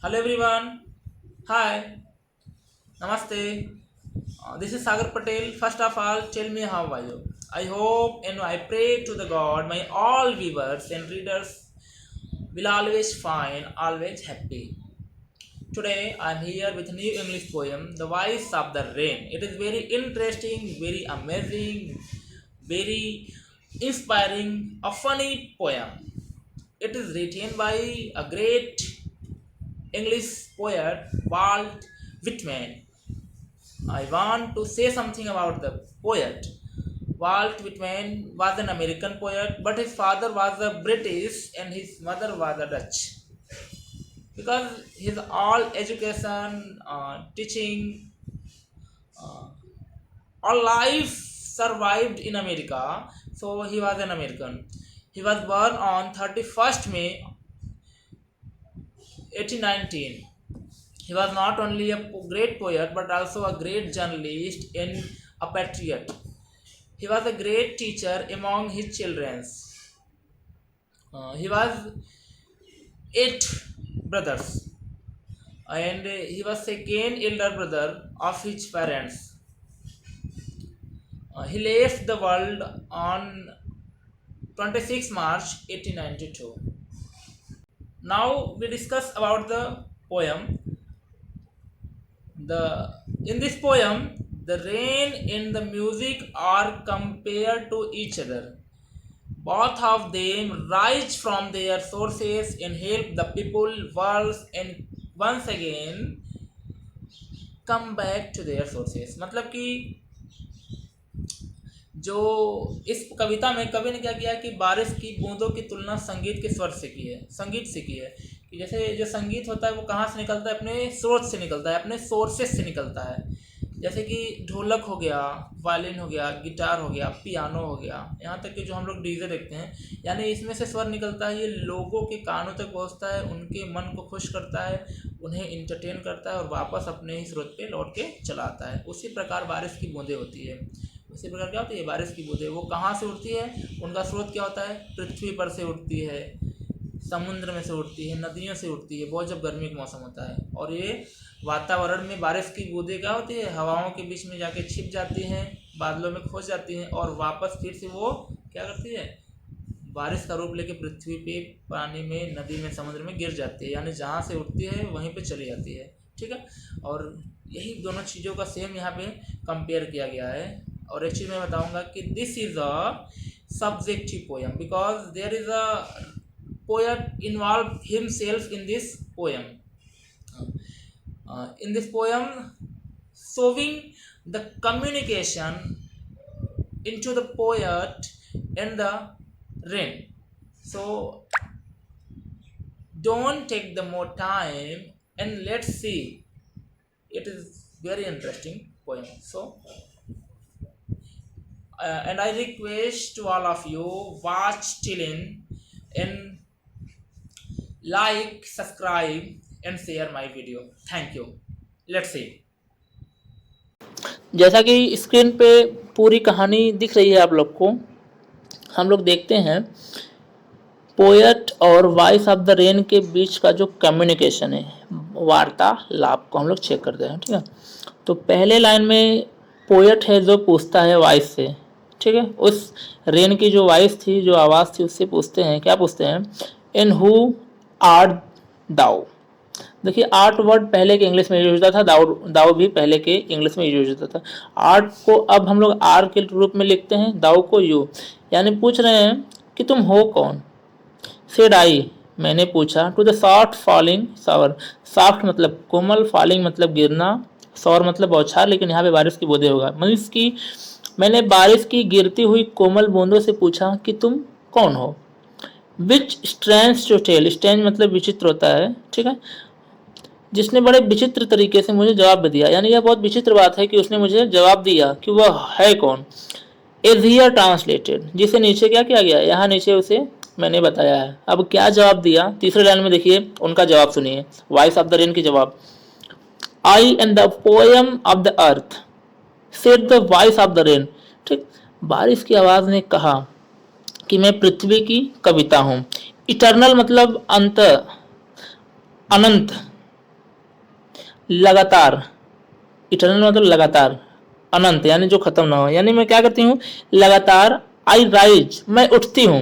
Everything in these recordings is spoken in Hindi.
Hello everyone. Hi. Namaste. This is Sagar Patel. First of all, tell me how are you? I hope and I pray to the God, my all viewers and readers will always fine, always happy. Today I am here with a new English poem, The Voice of the Rain. It is very interesting, very amazing, very inspiring, a funny poem. It is written by a great English poet Walt Whitman. I want to say something about the poet. Walt Whitman was an American poet, but his father was a British and his mother was a Dutch. Because his all education, teaching, uh, all life survived in America, so he was an American. He was born on 31st May 1819. He was not only a great poet but also a great journalist and a patriot. He was a great teacher among his children. He was eight brothers, and he was second elder brother of his parents. He left the world on 26 March 1892. Now we discuss about the poem. The in this poem, the rain and the music are compared to each other. Both of them rise from their sources and help the people world and once again come back to their sources. मतलब कि जो इस कविता में कवि ने क्या किया कि बारिश की बूंदों की तुलना संगीत के स्वर से की है, संगीत से की है कि जैसे जो संगीत होता है वो कहाँ से निकलता है, अपने स्रोत से निकलता है, अपने सोर्सेस से निकलता है। जैसे कि ढोलक हो गया, वायलिन हो गया, गिटार हो गया, पियानो हो गया, यहाँ तक कि जो हम लोग डीजे देखते हैं, यानी इसमें से स्वर निकलता है, ये लोगों के कानों तक पहुँचता है, उनके मन को खुश करता है, उन्हें इंटरटेन करता है और वापस अपने ही स्रोत पे लौट के चला आता है। उसी प्रकार बारिश की बूंदें होती है। उसी प्रकार क्या होती है बारिश की बूंदें, वो कहाँ से उठती है, उनका स्रोत क्या होता है, पृथ्वी पर से उठती है, समुद्र में से उठती है, नदियों से उठती है, बहुत जब गर्मी का मौसम होता है। और ये वातावरण में बारिश की बूंदें क्या होती है, हवाओं के बीच में जाके छिप जाती हैं, बादलों में खो जाती हैं और वापस फिर से वो क्या करती है, बारिश का रूप लेके पृथ्वी पे पानी में, नदी में, समुद्र में गिर जाती है। यानी जहाँ से उठती है वहीं पे चली जाती है। ठीक है, और यही दोनों चीज़ों का सेम यहाँ पे कंपेयर किया गया है। और एक चीज़ मैं बताऊंगा कि this is a subjective poem because there is a poet involved himself in this poem. In this poem, showing the communication into the poet and the rain. So don't take the more time and let's see. It is very interesting poem. So and I request to all of you watch till in and like, subscribe and share my video. Thank you. Let's see. जैसा कि स्क्रीन पे पूरी कहानी दिख रही है आप लोग को, हम लोग देखते हैं पोएट और वॉइस ऑफ द रेन के बीच का जो कम्युनिकेशन है, वार्तालाप को हम लोग चेक करते हैं। ठीक है, तो पहले लाइन में पोएट है जो पूछता है वॉइस से। ठीक है, उस रेन की जो वॉइस थी, जो आवाज़ थी, उससे पूछते हैं, क्या पूछते हैं, इन हु आर दाउ। देखिए आर्ट वर्ड पहले के इंग्लिश में यूज होता था, दाउ दाउ भी पहले के इंग्लिश में यूज होता था। आर्ट को अब हम लोग आर के रूप में लिखते हैं, दाउ को यू, यानी पूछ रहे हैं कि तुम हो कौन। सेड आई, मैंने पूछा, to the soft falling shower. Soft मतलब कोमल, फॉलिंग मतलब गिरना, शॉवर मतलब बौछार, लेकिन यहाँ पे बारिश की बूंदें होगा। मीन्स की मैंने बारिश की गिरती हुई कोमल बूंदों से पूछा कि तुम कौन हो। विच स्ट्रेंज टू टेल, स्ट्रेंज मतलब विचित्र होता है। ठीक है, जिसने बड़े विचित्र तरीके से मुझे जवाब दिया, यानी यह बहुत विचित्र बात है कि उसने मुझे जवाब दिया कि वह है कौन। इज हियर ट्रांसलेटेड, जिसे नीचे क्या किया गया, यहाँ नीचे उसे मैंने बताया है। अब क्या जवाब दिया, तीसरे लाइन में देखिए उनका जवाब सुनिए, वॉइस ऑफ द रेन की जवाब। I am the poem of the earth, said the voice of the rain. ठीक, बारिश की आवाज ने कहा कि मैं पृथ्वी की कविता हूँ। इटर्नल मतलब अंत, अनंत, लगातार, इटर्नल मतलब लगातार, अनंत यानी जो खत्म ना हो, यानी मैं क्या करती हूँ लगातार। आई राइज, मैं उठती हूँ।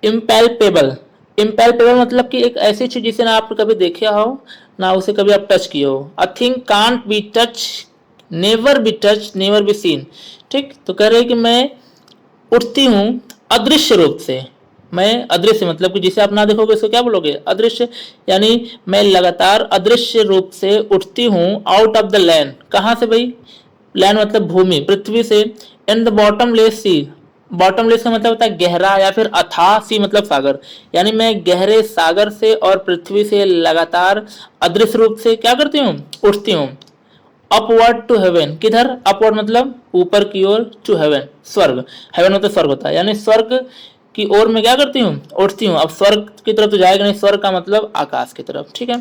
इम्पैल्पेबल, इम्पैल्पेबल मतलब कि एक ऐसी चीज जिसे ना आप कभी देखा हो ना उसे कभी आप टच किए हो। A thing can't be touch, never be touch, never be seen. ठीक, तो कह रहे हैं कि मैं उठती हूँ अदृश्य रूप से। मैं अदृश्य मतलब कि जिसे आप ना देखोगे उसको क्या बोलोगे, अदृश्य। यानी मैं लगातार अदृश्य रूप से उठती हूँ आउट ऑफ द लैंड। कहाँ से भाई, लैंड मतलब भूमि, पृथ्वी से। In the bottomless sea, bottomless का मतलब होता है गहरा या फिर अथाह, सी मतलब सागर। यानी मैं गहरे सागर से और पृथ्वी से लगातार अदृश्य रूप से क्या करती हूँ, उठती हूँ। अपवर्ड टू हेवन, किधर, अपवर्ड मतलब ऊपर की ओर, टू हेवन स्वर्ग, हेवन मतलब स्वर्ग होता है, यानी स्वर्ग की ओर मैं क्या करती हूँ, उठती हूँ। अब स्वर्ग की तरफ तो जाएगा नहीं, स्वर्ग का मतलब आकाश की तरफ, ठीक है।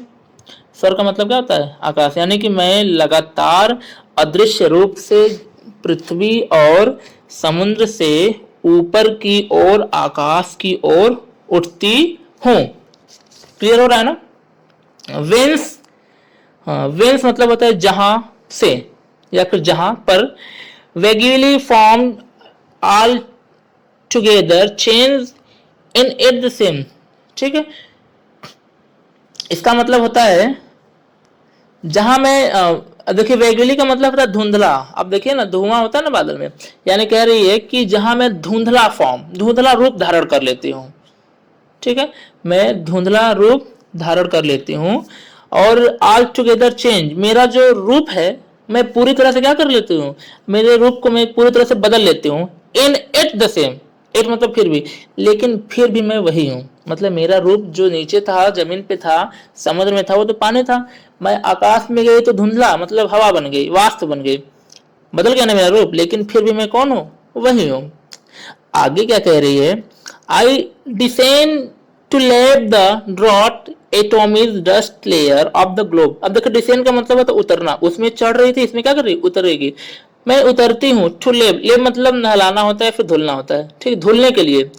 स्वर्ग का मतलब क्या होता है, आकाश। यानी कि मैं लगातार अदृश्य रूप से पृथ्वी और समुद्र से ऊपर की ओर, आकाश की ओर उठती हूँ। क्लियर हो रहा है ना। वेंस, हाँ वेंस मतलब होता है जहां से या फिर जहां पर। Vaguely form all together change in at the same, ठीक है। इसका मतलब होता है जहां मैं देखिए वेगुली का मतलब होता है धुंधला। अब देखिए ना धुआं होता है ना बादल में, यानी कह रही है कि जहां मैं धुंधला फॉर्म, धुंधला रूप धारण कर लेती हूँ, ठीक है। मैं धुंधला रूप धारण कर लेती हूँ। और ऑल टुगेदर चेंज, मेरा जो रूप है मैं पूरी तरह से क्या कर लेती हूँ, मेरे रूप को मैं पूरी तरह से बदल लेती हूँ। इन एट द सेम, एट मतलब फिर भी, लेकिन फिर भी मैं वही हूँ। मतलब मेरा रूप जो नीचे था, जमीन पे था, समुद्र में था, वो तो पानी था। मैं आकाश में गई तो धुंधला मतलब हवा बन गई, वाष्प बन गई, बदल गया ना मेरा रूप, लेकिन फिर भी मैं कौन हूँ, वही हूँ। आगे क्या कह रही है, I descend to lave the drought atomic dust layer of the globe. अब देखो डिसेंड का मतलब है तो उतरना, उसमें चढ़ रही थी, इसमें क्या कर रही, उतरेगी। मैं उतरती हूँ। टू लेव, लेव मतलब नहलाना होता है फिर धुलना होता है, ठीक, धुलने के लिए।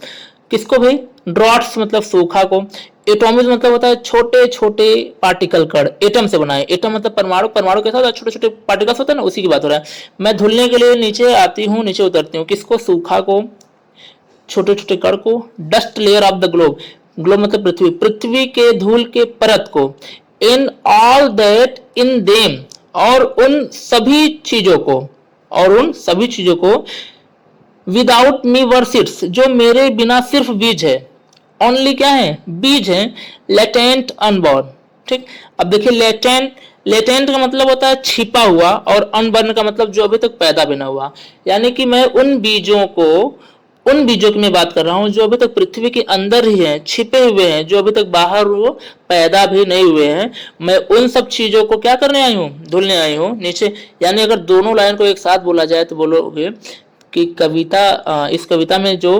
किसको भाई, ड्रॉट्स मतलब सूखा को। एटॉमिक मतलब होता है छोटे छोटे पार्टिकल, कण, एटम से बनाए। एटम मतलब परमाणु, परमाणु कैसा होता है, छोटे छोटे पार्टिकल्स होते हैं ना, उसी की बात हो रहा है। मैं धुलने के लिए नीचे आती हूँ, नीचे उतरती हूँ। किसको, सूखा को, छोटे छोटे कण को। Dust layer of the globe, globe मतलब पृथ्वी, पृथ्वी के धूल के परत को। In all that in them, और उन सभी चीजों को, और उन सभी चीजों को। विदाउट मी वर सीड्स, जो मेरे बिना सिर्फ बीज है। ओनली क्या है, बीज है। लेटेंट अनबॉर्न, ठीक। अब देखिए लेटेंट, लेटेंट का मतलब होता है छिपा हुआ, और अनबर्न का मतलब जो अभी तक पैदा भी ना हुआ। यानी कि मैं उन बीजों को, उन बीजों की मैं बात कर रहा हूं जो अभी तक पृथ्वी के अंदर ही हैं, छिपे हुए हैं, जो अभी तक बाहर वो पैदा भी नहीं हुए हैं। मैं उन सब चीजों को क्या करने आई हूँ, धुलने आई हूँ नीचे। यानी अगर दोनों लाइन को एक साथ बोला जाए तो बोलोगे कि कविता, इस कविता में जो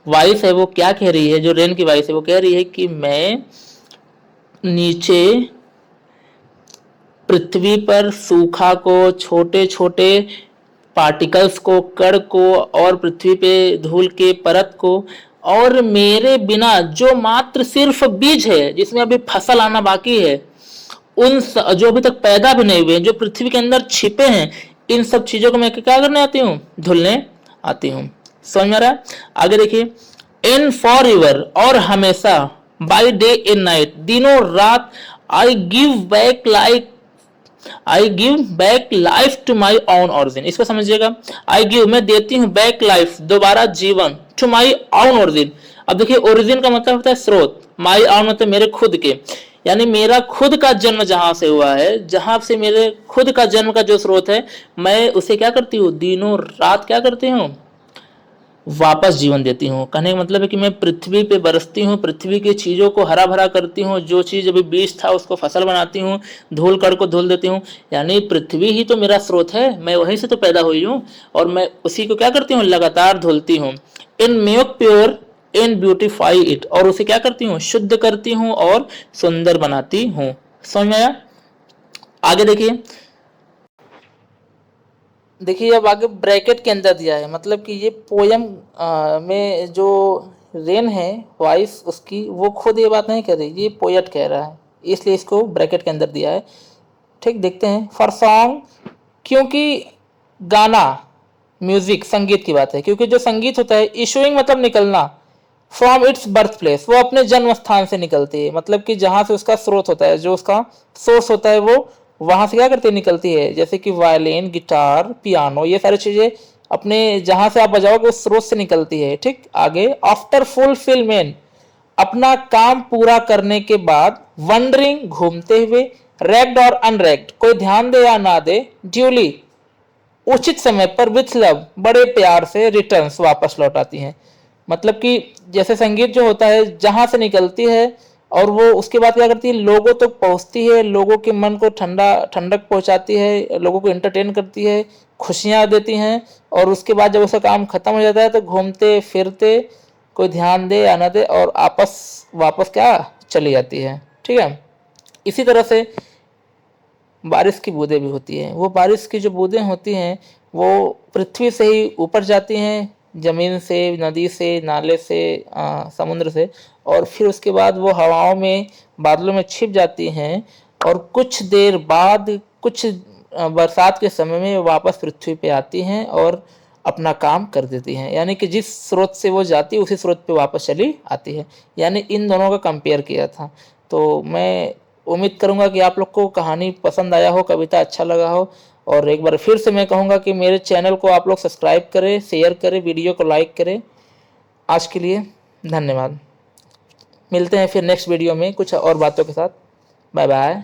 वॉइस है वो क्या कह रही है, जो रेन की वॉइस है वो कह रही है कि मैं नीचे पृथ्वी पर सूखा को, छोटे छोटे पार्टिकल्स को, कण को, और पृथ्वी पे धूल के परत को, और मेरे बिना जो मात्र सिर्फ बीज है, जिसमें अभी फसल आना बाकी है, उन जो अभी तक पैदा भी नहीं हुए, जो पृथ्वी के अंदर छिपे हैं, इन सब चीजों को मैं क्या करने आती हूँ, धुलने आती हूँ। समझ में आ रहा है। आगे देखिए, इन फॉर एवर, और हमेशा, बाई डे इन नाइट, दिनों रात। I give back like, I give back life to my own origin, इसको समझिएगा। आई गिव मैं देती हूँ, बैक लाइफ दोबारा जीवन, टू माई ओन ओरिजिन। अब देखिए ओरिजिन का मतलब होता है स्रोत, माई ओन मतलब मेरे खुद के, यानी मेरा खुद का जन्म जहां से हुआ है, जहां से मेरे खुद का जन्म का जो स्रोत है, मैं उसे क्या करती हूँ, दिनों रात क्या करती हूँ, वापस जीवन देती हूँ। कहने का मतलब है कि मैं पृथ्वी पे बरसती हूँ, पृथ्वी की चीज़ों को हरा भरा करती हूँ, जो चीज़ अभी बीज था उसको फसल बनाती हूँ, धूल कण को धुल देती हूँ। यानी पृथ्वी ही तो मेरा स्रोत है, मैं वहीं से तो पैदा हुई हूँ, और मैं उसी को क्या करती हूँ, लगातार धुलती हूँ। In make pure in beautify it, और उसे क्या करती हूँ, शुद्ध करती हूँ और सुंदर बनाती हूँ। समझ में आया। आगे देखिए, देखिए अब आगे ब्रैकेट के अंदर दिया है, मतलब कि ये पोयम में जो रेन है वॉइस उसकी, वो खुद ये बात नहीं कह रही, ये पोएट कह रहा है, इसलिए इसको ब्रैकेट के अंदर दिया है। ठीक, देखते हैं। फॉर सॉन्ग, क्योंकि गाना, म्यूजिक, संगीत की बात है, क्योंकि जो संगीत होता है, इशूइंग मतलब निकलना, फ्रॉम इट्स बर्थ प्लेस, वो अपने जन्म स्थान से निकलती है, मतलब कि जहाँ से उसका स्रोत होता है, जो उसका सोर्स होता है, वो वहाँ से क्या करती है, निकलती है। जैसे कि वायलिन, गिटार, पियानो, ये सारी चीज़ें अपने जहाँ से आप बजाओगे उस स्रोत से निकलती है। ठीक, आगे, आफ्टर फुलफिलमेंट, अपना काम पूरा करने के बाद, वंडरिंग, घूमते हुए, रेक्ड और अनरेक्ड, कोई ध्यान दे या ना दे, ड्यूली, उचित समय पर, विथ लव, बड़े प्यार से, रिटर्न्स, वापस लौट आती हैं। मतलब कि जैसे संगीत जो होता है जहां से निकलती है और वो उसके बाद क्या करती है, लोगों तक पहुंचती है, लोगों के मन को ठंडक पहुंचाती है, लोगों को एंटरटेन करती है, खुशियां देती हैं, और उसके बाद जब उसका काम खत्म हो जाता है तो घूमते फिरते, कोई ध्यान दे या ना दे, और वापस क्या चली जाती है। ठीक है, इसी तरह से बारिश की बूंदें भी होती हैं। वो बारिश की जो बूंदें होती हैं वो पृथ्वी से ही ऊपर जाती हैं, ज़मीन से, नदी से, नाले से, समुद्र से, और फिर उसके बाद वो हवाओं में, बादलों में छिप जाती हैं, और कुछ देर बाद, कुछ बरसात के समय में वापस पृथ्वी पे आती हैं और अपना काम कर देती हैं। यानी कि जिस स्रोत से वो जाती है उसी स्रोत पे वापस चली आती है। यानी इन दोनों का कंपेयर किया था। तो मैं उम्मीद करूंगा कि आप लोग को कहानी पसंद आया हो, कविता अच्छा लगा हो, और एक बार फिर से मैं कहूँगा कि मेरे चैनल को आप लोग सब्सक्राइब करें, शेयर करें, वीडियो को लाइक करें। आज के लिए धन्यवाद। मिलते हैं फिर नेक्स्ट वीडियो में कुछ और बातों के साथ। Bye bye.